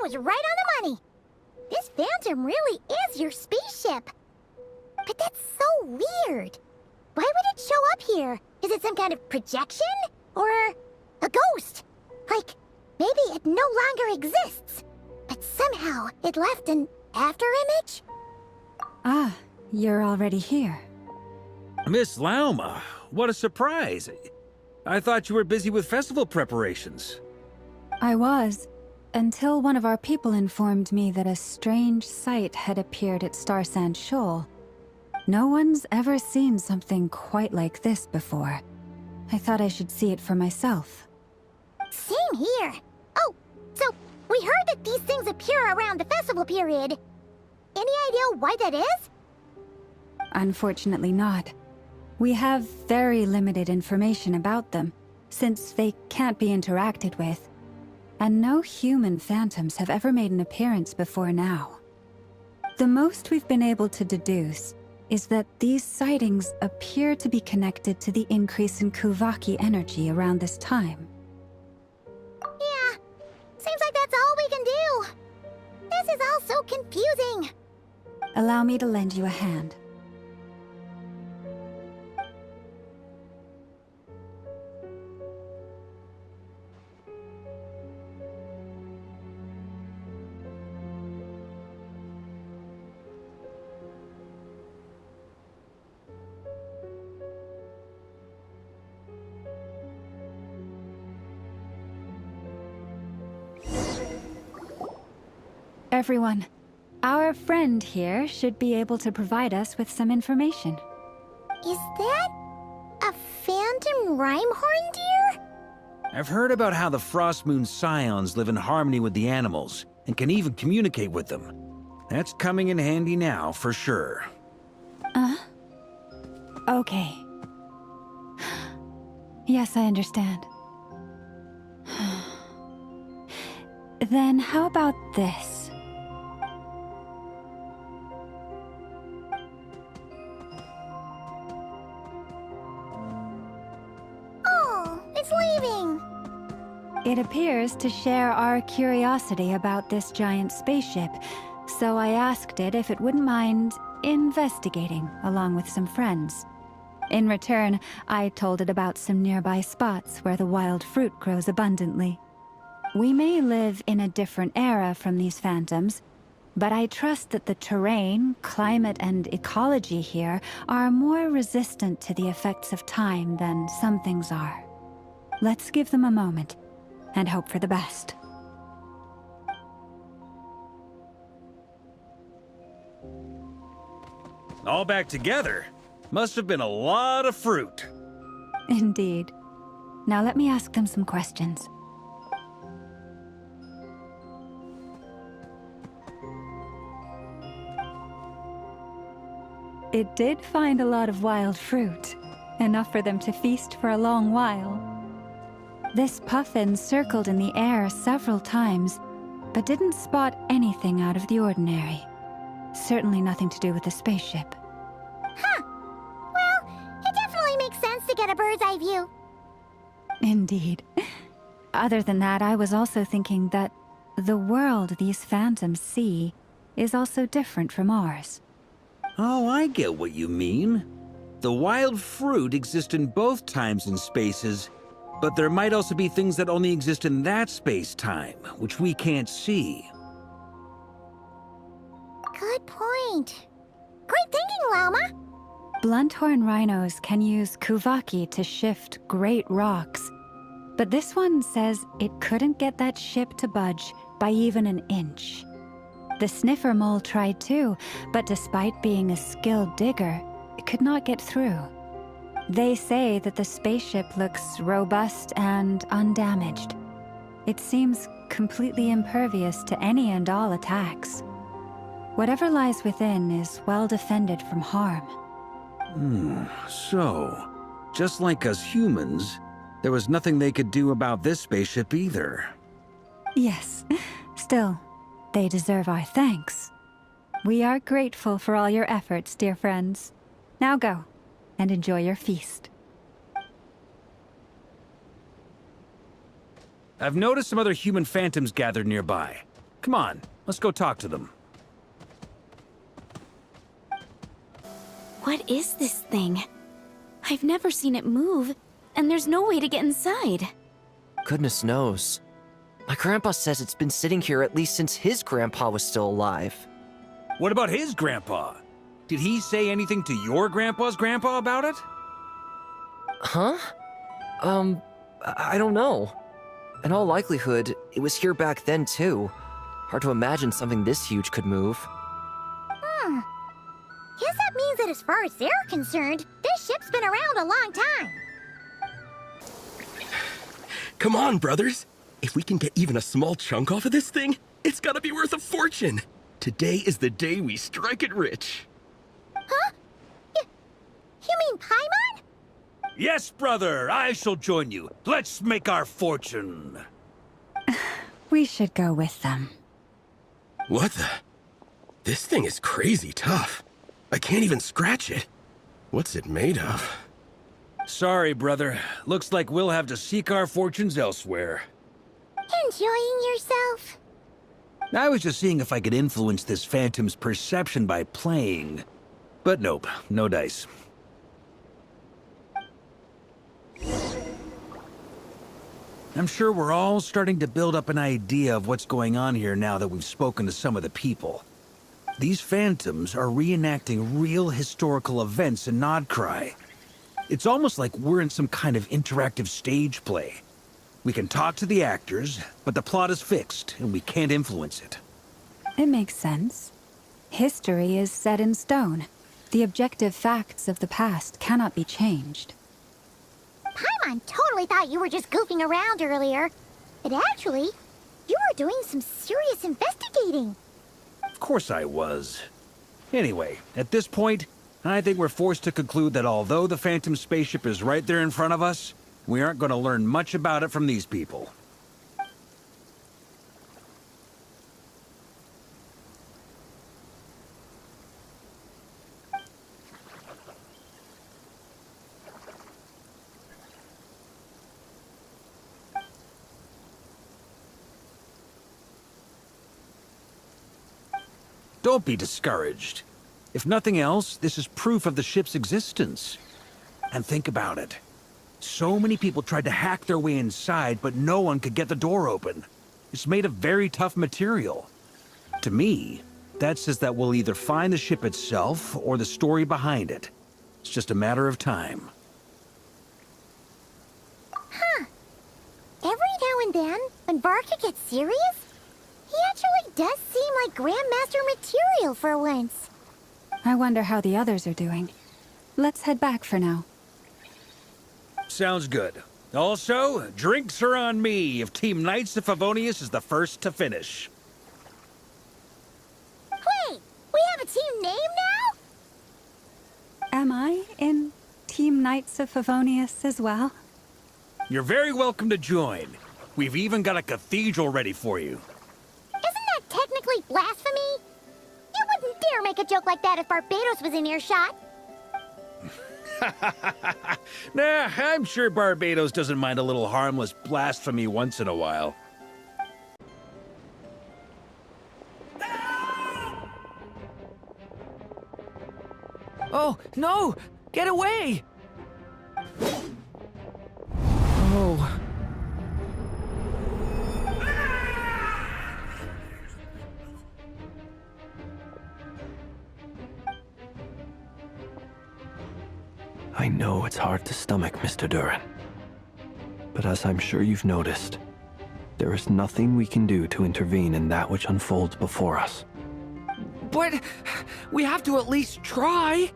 was right on the money. This phantom really is your spaceship. But that's so weird. Why would it show up here? Is it some kind of projection? Or a ghost? Like, maybe it no longer exists, but somehow it left an afterimage? Ah, you're already here. Miss Lauma, what a surprise. I thought you were busy with festival preparations. I was, until one of our people informed me that a strange sight had appeared at Starsand Shoal. No one's ever seen something quite like this before. I thought I should see it for myself. Same here. Oh, so we heard that these things appear around the festival period. Any idea why that is? Unfortunately not. We have very limited information about them, since they can't be interacted with. And no human phantoms have ever made an appearance before now. The most we've been able to deduce is that these sightings appear to be connected to the increase in Kuvaki energy around this time. Yeah, seems like that's all we can do. This is all so confusing. Allow me to lend you a hand. Everyone, our friend here should be able to provide us with some information. Is that a phantom Rhymehorn deer? I've heard about how the Frostmoon Scions live in harmony with the animals and can even communicate with them. That's coming in handy now, for sure. Okay. Yes, I understand. Then how about this? Oh, it's leaving. It appears to share our curiosity about this giant spaceship, so I asked it if it wouldn't mind investigating along with some friends. In return, I told it about some nearby spots where the wild fruit grows abundantly. We may live in a different era from these phantoms, but I trust that the terrain, climate, and ecology here are more resistant to the effects of time than some things are. Let's give them a moment and hope for the best. All back together? Must have been a lot of fruit. Indeed. Now let me ask them some questions. It did find a lot of wild fruit, enough for them to feast for a long while. This puffin circled in the air several times, but didn't spot anything out of the ordinary. Certainly nothing to do with the spaceship. Huh. Well, it definitely makes sense to get a bird's eye view. Indeed. Other than that, I was also thinking that the world these phantoms see is also different from ours. Oh, I get what you mean. The wild fruit exist in both times and spaces, but there might also be things that only exist in that space-time, which we can't see. Good point. Great thinking, Lauma. Blunthorn rhinos can use Kuvaki to shift great rocks, but this one says it couldn't get that ship to budge by even an inch. The sniffer mole tried too, but despite being a skilled digger, it could not get through. They say that the spaceship looks robust and undamaged. It seems completely impervious to any and all attacks. Whatever lies within is well defended from harm. So, just like us humans, there was nothing they could do about this spaceship either. Yes, still, they deserve our thanks. We are grateful for all your efforts, dear friends. Now go, and enjoy your feast. I've noticed some other human phantoms gathered nearby. Come on, let's go talk to them. What is this thing? I've never seen it move, and there's no way to get inside. Goodness knows. My grandpa says it's been sitting here at least since his grandpa was still alive. What about his grandpa? Did he say anything to your grandpa's grandpa about it? Huh? I don't know. In all likelihood, it was here back then too. Hard to imagine something this huge could move. Guess that means that as far as they're concerned, this ship's been around a long time. Come on, brothers. If we can get even a small chunk off of this thing, it's gotta be worth a fortune. Today is the day we strike it rich. Huh? You mean Paimon? Yes, brother, I shall join you. Let's make our fortune. We should go with them. What the? This thing is crazy tough. I can't even scratch it. What's it made of? Sorry, brother. Looks like we'll have to seek our fortunes elsewhere. Enjoying yourself? I was just seeing if I could influence this phantom's perception by playing. But nope, no dice. I'm sure we're all starting to build up an idea of what's going on here now that we've spoken to some of the people. These phantoms are reenacting real historical events in Nodcry. It's almost like we're in some kind of interactive stage play. We can talk to the actors, but the plot is fixed, and we can't influence it. It makes sense. History is set in stone. The objective facts of the past cannot be changed. Paimon totally thought you were just goofing around earlier. But actually, you were doing some serious investigating. Of course I was. Anyway, at this point, I think we're forced to conclude that although the Phantom spaceship is right there in front of us, we aren't going to learn much about it from these people. Don't be discouraged. If nothing else, this is proof of the ship's existence. And think about it. So many people tried to hack their way inside, but no one could get the door open. It's made of very tough material. To me, that says that we'll either find the ship itself or the story behind it. It's just a matter of time. Every now and then, when Barca gets serious, he actually does seem like Grandmaster material for once. I wonder how the others are doing. Let's head back for now. Sounds good. Also, drinks are on me if Team Knights of Favonius is the first to finish. Wait, we have a team name now? Am I in Team Knights of Favonius as well? You're very welcome to join. We've even got a cathedral ready for you. Isn't that technically blasphemy? You wouldn't dare make a joke like that if Barbados was in earshot. Nah, I'm sure Barbados doesn't mind a little harmless blasphemy once in a while. Oh, no! Get away! Oh. I know it's hard to stomach, Mr. Duran. But as I'm sure you've noticed, there is nothing we can do to intervene in that which unfolds before us. But we have to at least try!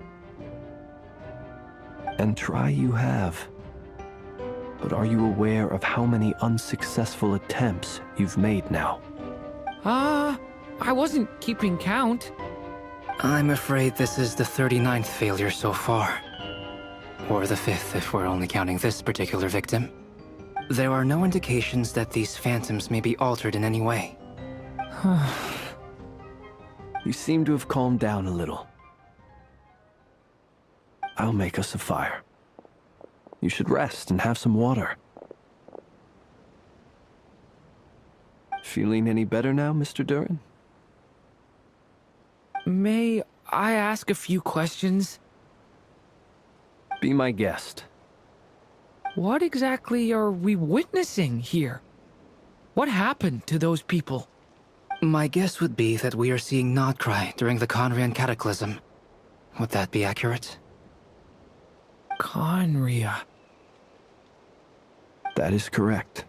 And try you have. But are you aware of how many unsuccessful attempts you've made now? I wasn't keeping count. I'm afraid this is the 39th failure so far. Or the 5th if we're only counting this particular victim. There are no indications that these phantoms may be altered in any way. You seem to have calmed down a little. I'll make us a fire. You should rest and have some water. Feeling any better now, Mr. Duran? May I ask a few questions? Be my guest. What exactly are we witnessing here? What happened to those people? My guess would be that we are seeing Nodcry during the Conrian Cataclysm. Would that be accurate? Conria. That is correct.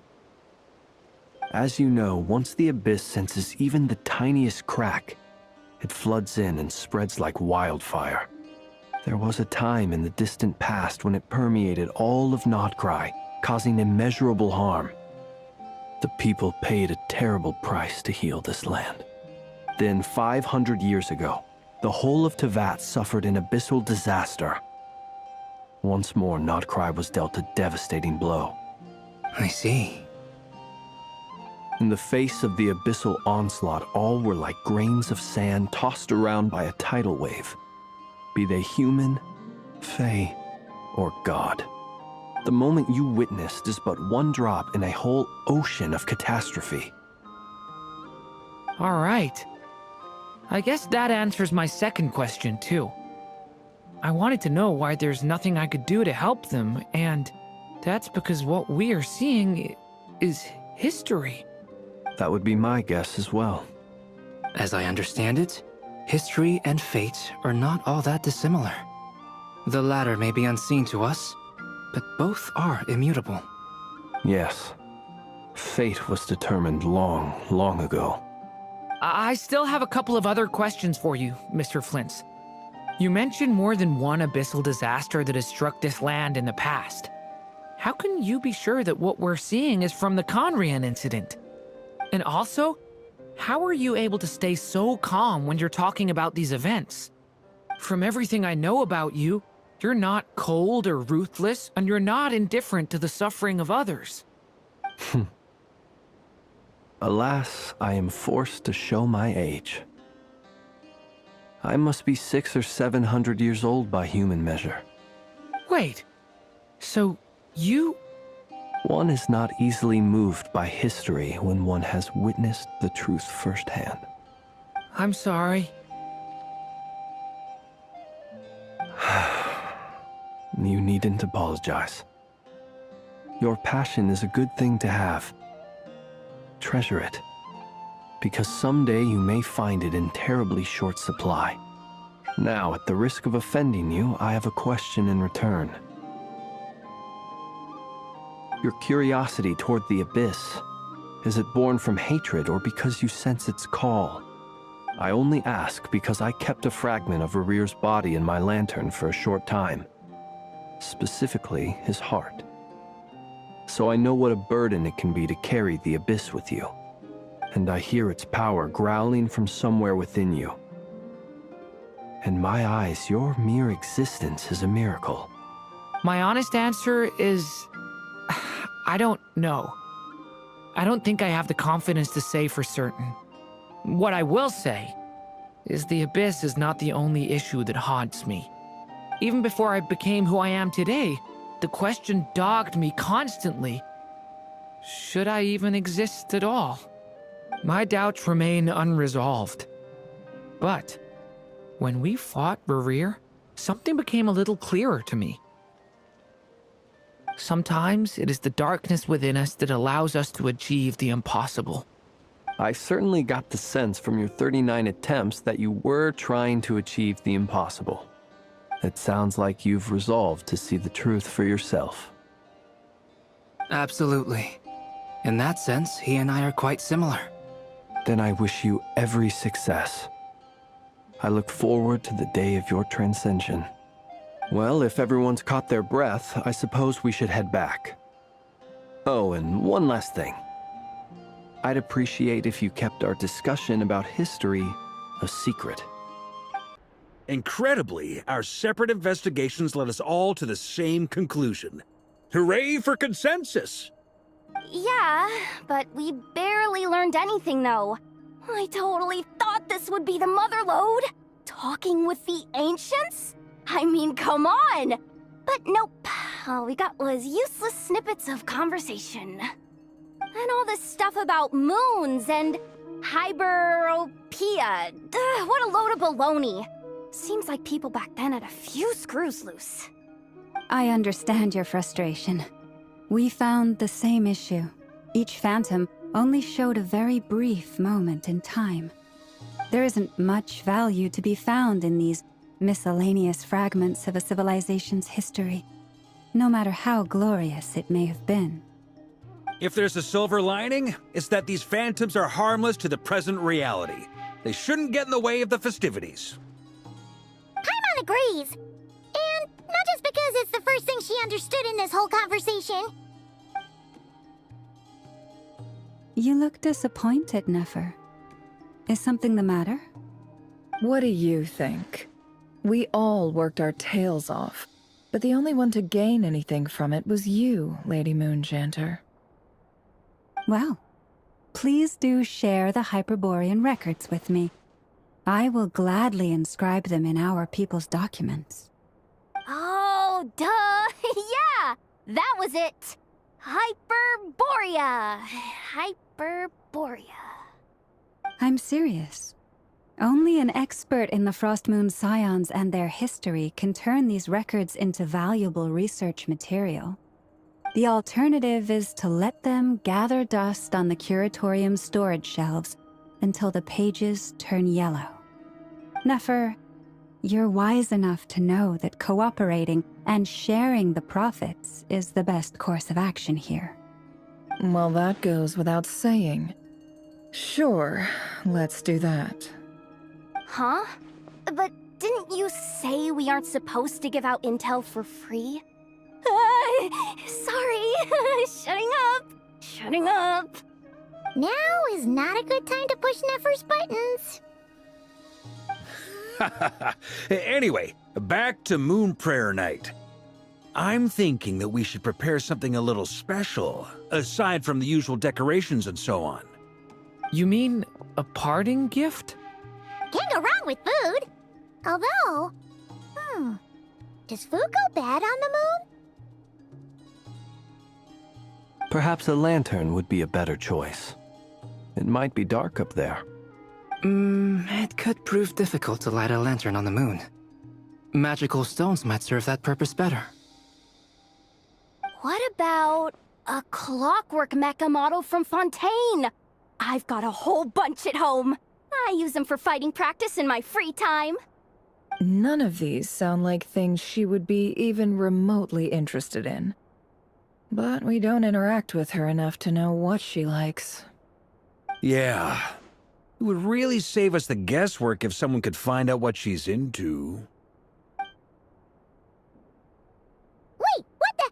As you know, once the Abyss senses even the tiniest crack, it floods in and spreads like wildfire. There was a time in the distant past when it permeated all of Nodcry, causing immeasurable harm. The people paid a terrible price to heal this land. Then, 500 years ago, the whole of Teyvat suffered an abyssal disaster. Once more, Nodcry was dealt a devastating blow. I see. In the face of the abyssal onslaught, all were like grains of sand tossed around by a tidal wave. Be they human, fae, or god. The moment you witnessed is but one drop in a whole ocean of catastrophe. All right. I guess that answers my second question, too. I wanted to know why there's nothing I could do to help them, and that's because what we are seeing is history. That would be my guess as well. As I understand it, history and fate are not all that dissimilar. The latter may be unseen to us, but both are immutable. Yes. Fate was determined long, long ago. I still have a couple of other questions for you, Mr. Flintz. You mentioned more than one abyssal disaster that has struck this land in the past. How can you be sure that what we're seeing is from the Conrian incident? And also, how are you able to stay so calm when you're talking about these events? From everything I know about you, you're not cold or ruthless, and you're not indifferent to the suffering of others. Alas, I am forced to show my age. I must be 600 or 700 years old by human measure. Wait, so you... One is not easily moved by history when one has witnessed the truth firsthand. I'm sorry. You needn't apologize. Your passion is a good thing to have. Treasure it, because someday you may find it in terribly short supply. Now, at the risk of offending you, I have a question in return. Your curiosity toward the Abyss, is it born from hatred or because you sense its call? I only ask because I kept a fragment of Rere's body in my lantern for a short time. Specifically, his heart. So I know what a burden it can be to carry the Abyss with you. And I hear its power growling from somewhere within you. In my eyes, your mere existence is a miracle. My honest answer is... I don't know. I don't think I have the confidence to say for certain. What I will say is the Abyss is not the only issue that haunts me. Even before I became who I am today, the question dogged me constantly. Should I even exist at all? My doubts remain unresolved. But when we fought Rerir, something became a little clearer to me. Sometimes it is the darkness within us that allows us to achieve the impossible. I certainly got the sense from your 39 attempts that you were trying to achieve the impossible. It sounds like you've resolved to see the truth for yourself. Absolutely. In that sense, he and I are quite similar. Then I wish you every success. I look forward to the day of your transcension. Well, if everyone's caught their breath, I suppose we should head back. Oh, and one last thing. I'd appreciate if you kept our discussion about history a secret. Incredibly, our separate investigations led us all to the same conclusion. Hooray for consensus! Yeah, but we barely learned anything, though. I totally thought this would be the mother lode. Talking with the ancients? I mean, come on! But nope. All we got was useless snippets of conversation. And all this stuff about moons and hyperopia. What a load of baloney. Seems like people back then had a few screws loose. I understand your frustration. We found the same issue. Each phantom only showed a very brief moment in time. There isn't much value to be found in these miscellaneous fragments of a civilization's history, no matter how glorious it may have been. If there's a silver lining, it's that these phantoms are harmless to the present reality. They shouldn't get in the way of the festivities. Paimon agrees. And not just because it's the first thing she understood in this whole conversation. You look disappointed, Nefer. Is something the matter? What do you think? We all worked our tails off, but the only one to gain anything from it was you, Lady Moonjanter. Well, please do share the Hyperborean records with me. I will gladly inscribe them in our people's documents. Oh, duh! Yeah! That was it! Hyperborea! Hyperborea. I'm serious. Only an expert in the Frostmoon Scions and their history can turn these records into valuable research material. The alternative is to let them gather dust on the Curatorium's storage shelves until the pages turn yellow. Nefer, you're wise enough to know that cooperating and sharing the profits is the best course of action here. Well, that goes without saying. Sure, let's do that. Huh? But didn't you say we aren't supposed to give out intel for free? Sorry. Shutting up. Now is not a good time to push Nefer's buttons. Anyway, back to Moon Prayer Night. I'm thinking that we should prepare something a little special, aside from the usual decorations and so on. You mean a parting gift? Can't go wrong with food. Although, does food go bad on the moon? Perhaps a lantern would be a better choice. It might be dark up there. It could prove difficult to light a lantern on the moon. Magical stones might serve that purpose better. What about a clockwork mecha model from Fontaine? I've got a whole bunch at home. I use them for fighting practice in my free time. None of these sound like things she would be even remotely interested in. But we don't interact with her enough to know what she likes. Yeah. It would really save us the guesswork if someone could find out what she's into. Wait, what the?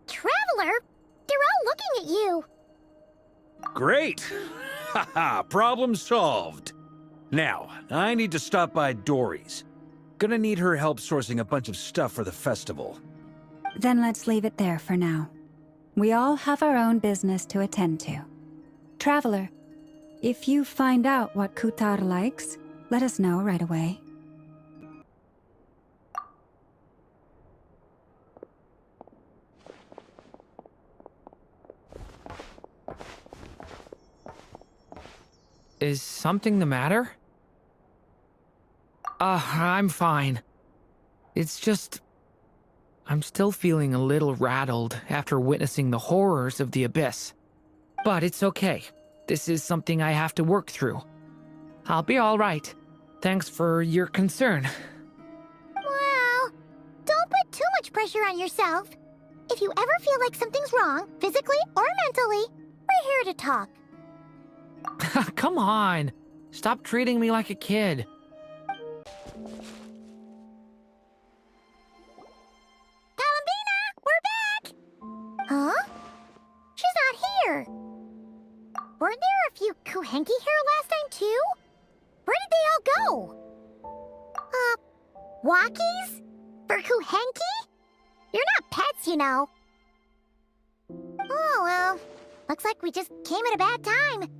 Traveler? They're all looking at you. Great! Haha, problem solved. Now, I need to stop by Dory's. Gonna need her help sourcing a bunch of stuff for the festival. Then let's leave it there for now. We all have our own business to attend to. Traveler, if you find out what Kutar likes, let us know right away. Is something the matter? I'm fine. It's just... I'm still feeling a little rattled after witnessing the horrors of the Abyss. But it's okay. This is something I have to work through. I'll be all right. Thanks for your concern. Well, don't put too much pressure on yourself. If you ever feel like something's wrong, physically or mentally, we're here to talk. Come on. Stop treating me like a kid. Columbina, we're back! Huh? She's not here. Weren't there a few Kuhenki here last time, too? Where did they all go? Walkies? For Kuhenki? You're not pets, you know. Oh, well. Looks like we just came at a bad time.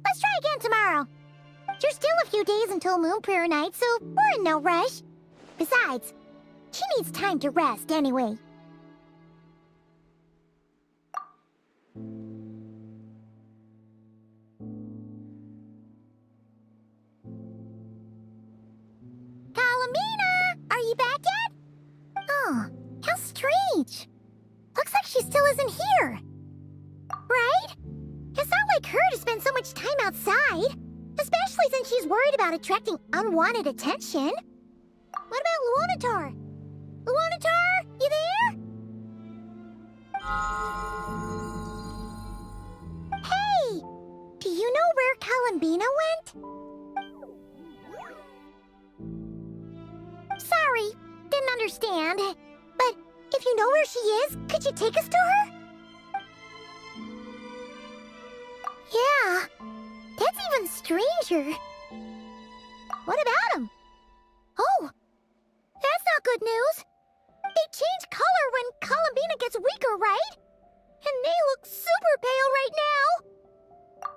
Let's try again tomorrow. There's still a few days until Moon Prayer Night, so we're in no rush. Besides, she needs time to rest anyway. Huh, how strange. Looks like she still isn't here. Right? It's not like her to spend so much time outside, especially since she's worried about attracting unwanted attention. What about Luanatar? Luanatar, you there? Hey! Do you know where Columbina went? Sorry, didn't understand. But if you know where she is, could you take us to her? Yeah, that's even stranger. What about him? Oh, that's not good news. They change color when Columbina gets weaker, right? And they look super pale right now.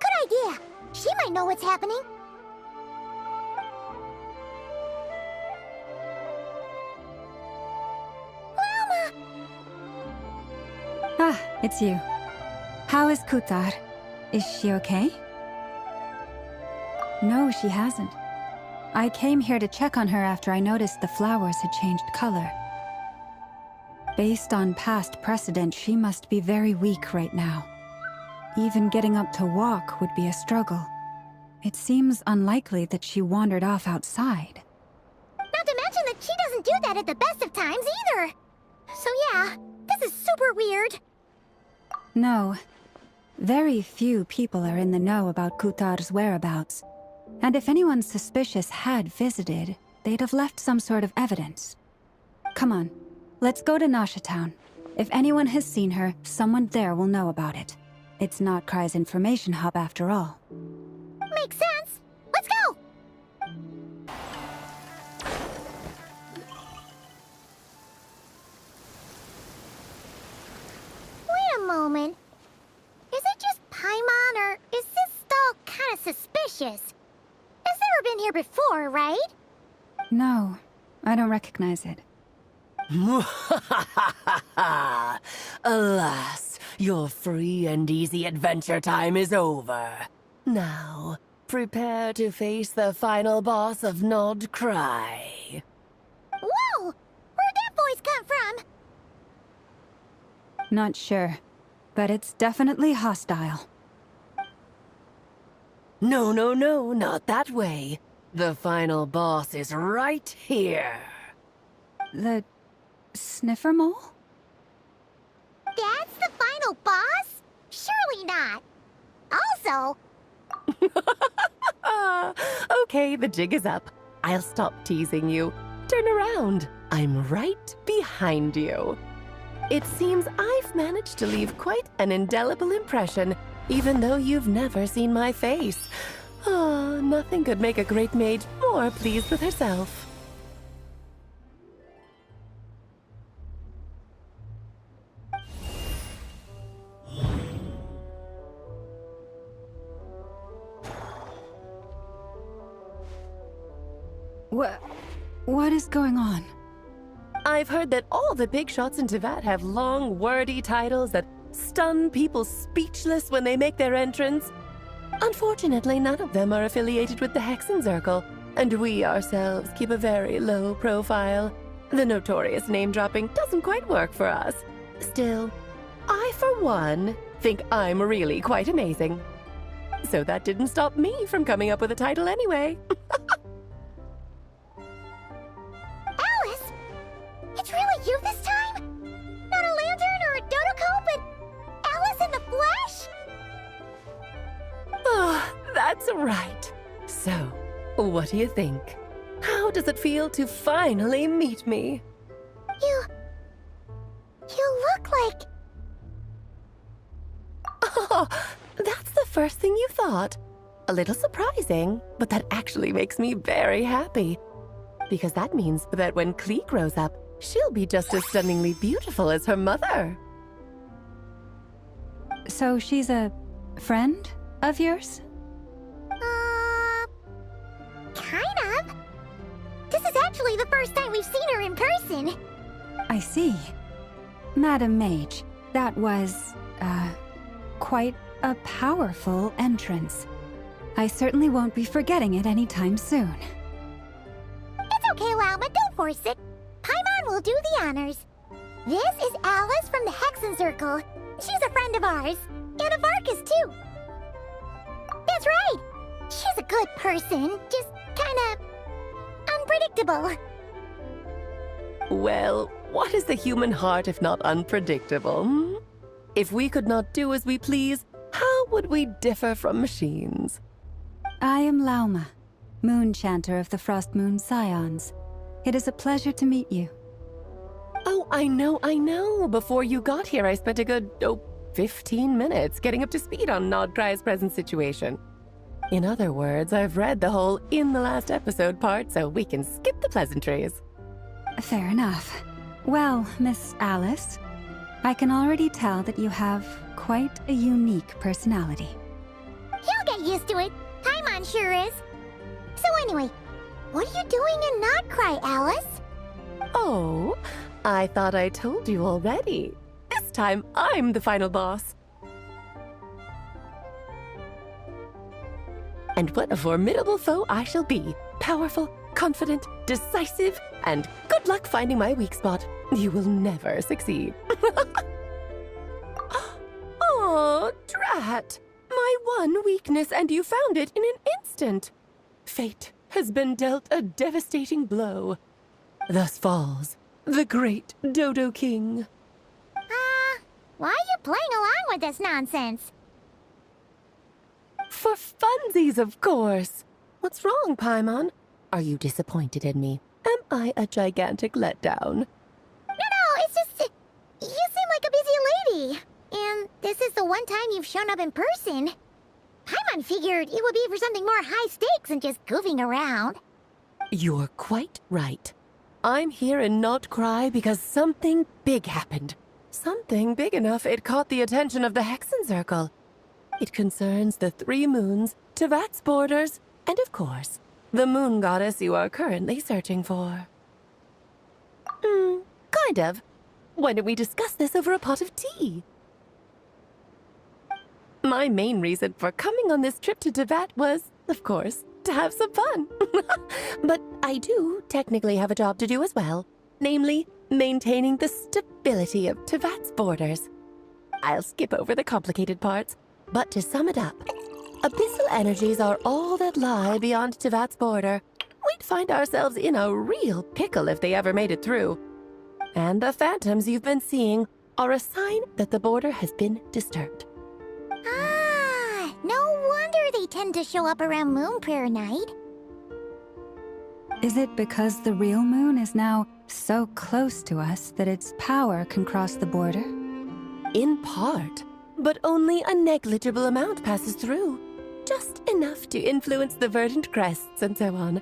Good idea. She might know what's happening. Llama! Ah, it's you. How is Kutar? Is she okay? No, she hasn't. I came here to check on her after I noticed the flowers had changed color. Based on past precedent, she must be very weak right now. Even getting up to walk would be a struggle. It seems unlikely that she wandered off outside. Not to mention that she doesn't do that at the best of times either. So yeah, this is super weird. No. Very few people are in the know about Kutar's whereabouts. And if anyone suspicious had visited, they'd have left some sort of evidence. Come on, let's go to Nasha Town. If anyone has seen her, someone there will know about it. It's not Kry's information hub after all. Makes sense. Let's go! Wait a moment. Is it just Paimon, or is this stall kind of suspicious? It's never been here before, right? No, I don't recognize it. Alas, your free and easy adventure time is over. Now, prepare to face the final boss of Nod Cry. Whoa! Where'd that voice come from? Not sure, but it's definitely hostile. No, not that way. The final boss is right here. The sniffer mole? That's the final boss? Surely not. Also... Okay, the jig is up. I'll stop teasing you. Turn around. I'm right behind you. It seems I've managed to leave quite an indelible impression, even though you've never seen my face. Ah, nothing could make a great mage more pleased with herself. What is going on? I've heard that all the big shots in Teyvat have long, wordy titles that stun people speechless when they make their entrance. Unfortunately, none of them are affiliated with the Hexen Circle, and we ourselves keep a very low profile. The notorious name-dropping doesn't quite work for us. Still, I, for one, think I'm really quite amazing. So that didn't stop me from coming up with a title anyway. Alice? It's really you this time? Not a lantern or a Dodoko, but Alice in the flesh? Oh, that's right. So, what do you think? How does it feel to finally meet me? You look like... Oh, that's the first thing you thought. A little surprising, but that actually makes me very happy. Because that means that when Klee grows up, she'll be just as stunningly beautiful as her mother. So she's a friend of yours? Kind of. This is actually the first time we've seen her in person. I see. Madam Mage, that was, quite a powerful entrance. I certainly won't be forgetting it anytime soon. It's okay, Lauma, don't force it. Paimon will do the honors. This is Alice from the Hexen Circle. She's a friend of ours. And of Arcus, too. That's right. She's a good person, just kinda unpredictable. Well, what is the human heart if not unpredictable? Hmm? If we could not do as we please, how would we differ from machines? I am Lauma, Moon Chanter of the Frost Moon Scions. It is a pleasure to meet you. Oh, I know. Before you got here, I spent a good, 15 minutes getting up to speed on Nodcry's present situation. In other words, I've read the whole in the last episode part, so we can skip the pleasantries. Fair enough. Well, Miss Alice, I can already tell that you have quite a unique personality. He'll get used to it. Paimon sure is. So anyway, what are you doing in Nodcry, Alice? Oh, I thought I told you already. This time, I'm the final boss. And what a formidable foe I shall be. Powerful, confident, decisive, and good luck finding my weak spot. You will never succeed. Oh, drat! My one weakness, and you found it in an instant. Fate has been dealt a devastating blow. Thus falls the great Dodo King. Why are you playing along with this nonsense? For funsies, of course. What's wrong, Paimon? Are you disappointed in me? Am I a gigantic letdown? No, it's just... You seem like a busy lady. And this is the one time you've shown up in person. Paimon figured it would be for something more high stakes than just goofing around. You're quite right. I'm here in Nodcry because something big happened. Something big enough it caught the attention of the Hexen Circle. It concerns the 3 moons, Tevat's borders, and of course, the moon goddess you are currently searching for. Kind of. Why don't we discuss this over a pot of tea? My main reason for coming on this trip to Tevat was, of course, to have some fun. But I do technically have a job to do as well, namely, maintaining the stability of Tevat's borders. I'll skip over the complicated parts, but to sum it up, abyssal energies are all that lie beyond Tevat's border. We'd find ourselves in a real pickle if they ever made it through. And the phantoms you've been seeing are a sign that the border has been disturbed. No wonder they tend to show up around Moon Prayer Night. Is it because the real moon is now so close to us that its power can cross the border? In part, but only a negligible amount passes through. Just enough to influence the verdant crests and so on.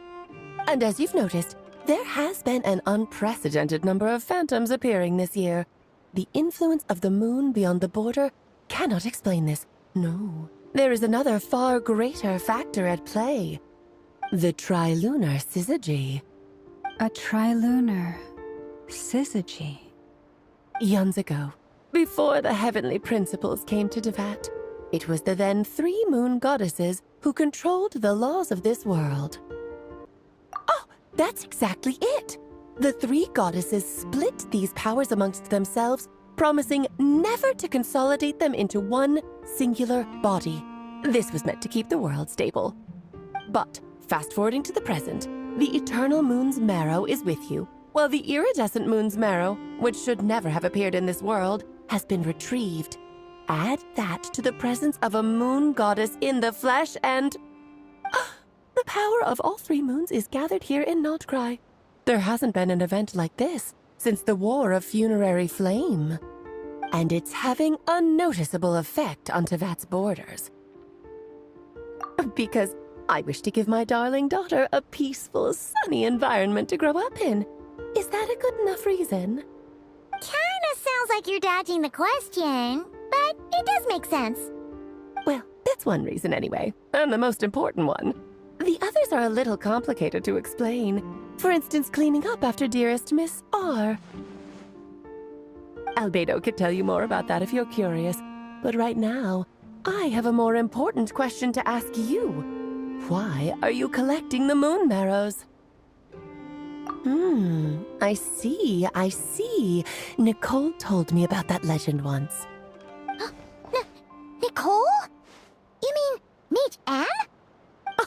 And as you've noticed, there has been an unprecedented number of phantoms appearing this year. The influence of the moon beyond the border cannot explain this. No, there is another far greater factor at play. The trilunar syzygy. A trilunar syzygy. Eons ago, before the heavenly principles came to Tevat, it was the then 3 moon goddesses who controlled the laws of this world. Oh, that's exactly it! The 3 goddesses split these powers amongst themselves, promising never to consolidate them into one singular body. This was meant to keep the world stable. But, fast-forwarding to the present, the eternal moon's marrow is with you, while the iridescent moon's marrow, which should never have appeared in this world, has been retrieved. Add that to the presence of a moon goddess in the flesh and... the power of all 3 moons is gathered here in Nodcry. There hasn't been an event like this since the War of Funerary Flame. And it's having a noticeable effect on Tevat's borders. Because I wish to give my darling daughter a peaceful, sunny environment to grow up in. Is that a good enough reason? Kinda sounds like you're dodging the question, but it does make sense. Well, that's one reason anyway, and the most important one. The others are a little complicated to explain. For instance, cleaning up after dearest Miss R. Albedo could tell you more about that if you're curious, but right now, I have a more important question to ask you. Why are you collecting the moon marrows? I see, I see. Nicole told me about that legend once. Nicole? You mean Mage Anne?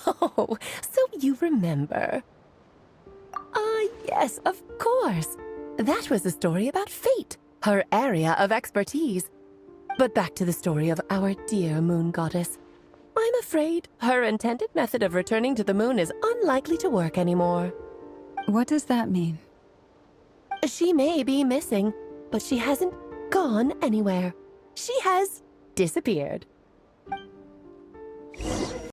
Oh, so you remember. Ah, yes, of course. That was a story about fate, her area of expertise. But back to the story of our dear moon goddess. I'm afraid her intended method of returning to the moon is unlikely to work anymore. What does that mean? She may be missing, but she hasn't gone anywhere. She has disappeared.